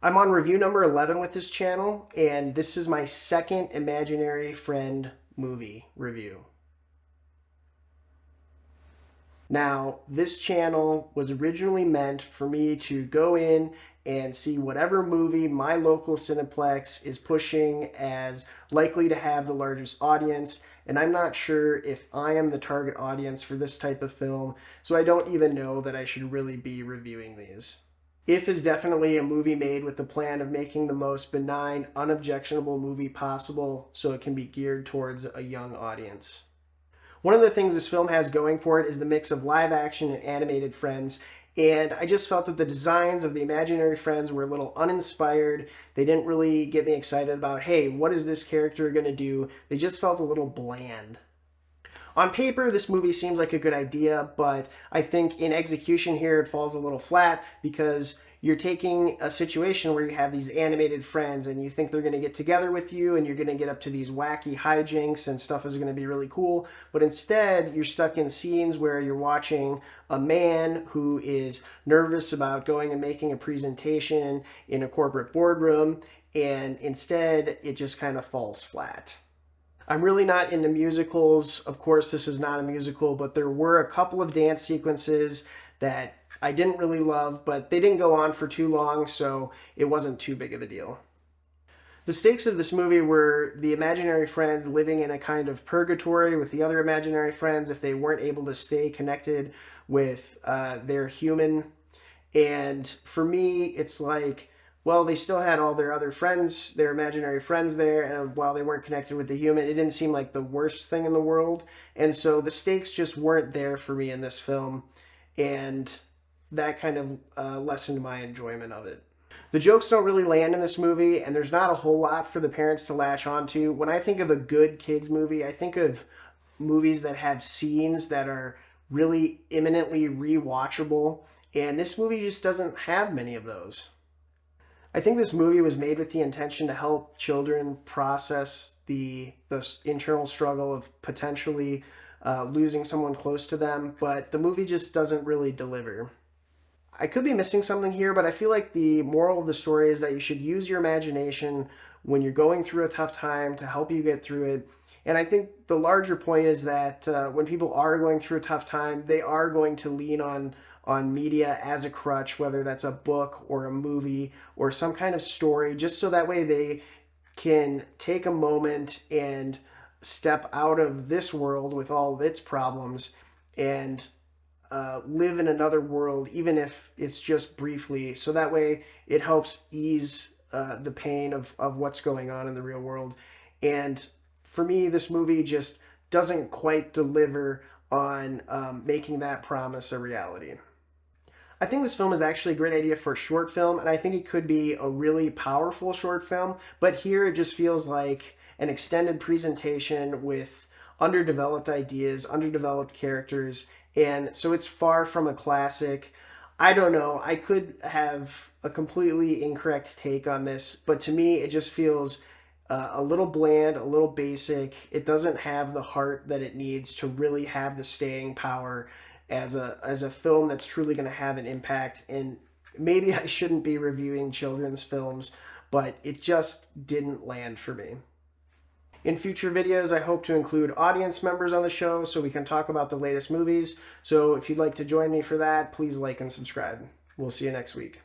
I'm on review number 11 with this channel, and this is my second Imaginary Friend movie review. Now, this channel was originally meant for me to go in and see whatever movie my local Cineplex is pushing as likely to have the largest audience, and I'm not sure if I am the target audience for this type of film, so I don't even know that I should really be reviewing these. If is definitely a movie made with the plan of making the most benign, unobjectionable movie possible so it can be geared towards a young audience. One of the things this film has going for it is the mix of live action and animated friends, and I just felt that the designs of the imaginary friends were a little uninspired. They didn't really get me excited about, hey, what is this character going to do? They just felt a little bland. On paper, this movie seems like a good idea, but I think in execution here it falls a little flat because you're taking a situation where you have these animated friends and you think they're going to get together with you and you're going to get up to these wacky hijinks and stuff is going to be really cool, but instead you're stuck in scenes where you're watching a man who is nervous about going and making a presentation in a corporate boardroom, and instead it just kind of falls flat. I'm really not into musicals. Of course, this is not a musical, but there were a couple of dance sequences that I didn't really love, but they didn't go on for too long, so it wasn't too big of a deal. The stakes of this movie were the imaginary friends living in a kind of purgatory with the other imaginary friends if they weren't able to stay connected with their human. And for me, it's like, well, they still had all their other friends, their imaginary friends there, and while they weren't connected with the human, it didn't seem like the worst thing in the world. And so the stakes just weren't there for me in this film, and that kind of lessened my enjoyment of it. The jokes don't really land in this movie, and there's not a whole lot for the parents to latch onto. When I think of a good kids movie, I think of movies that have scenes that are really imminently rewatchable, and this movie just doesn't have many of those. I think this movie was made with the intention to help children process the internal struggle of potentially losing someone close to them, but the movie just doesn't really deliver. I could be missing something here, but I feel like the moral of the story is that you should use your imagination when you're going through a tough time to help you get through it. And I think the larger point is that when people are going through a tough time, they are going to lean on media as a crutch, whether that's a book or a movie or some kind of story, just so that way they can take a moment and step out of this world with all of its problems and live in another world, even if it's just briefly. So that way it helps ease the pain of what's going on in the real world. And for me, this movie just doesn't quite deliver on making that promise a reality. I think this film is actually a great idea for a short film, and I think it could be a really powerful short film, but here it just feels like an extended presentation with underdeveloped ideas, underdeveloped characters, and so it's far from a classic. I don't know, I could have a completely incorrect take on this, but to me it just feels a little bland, a little basic. It doesn't have the heart that it needs to really have the staying power as a film that's truly going to have an impact. And maybe I shouldn't be reviewing children's films, but it just didn't land for me. In future videos, I hope to include audience members on the show so we can talk about the latest movies. So if you'd like to join me for that, please like and subscribe. We'll see you next week.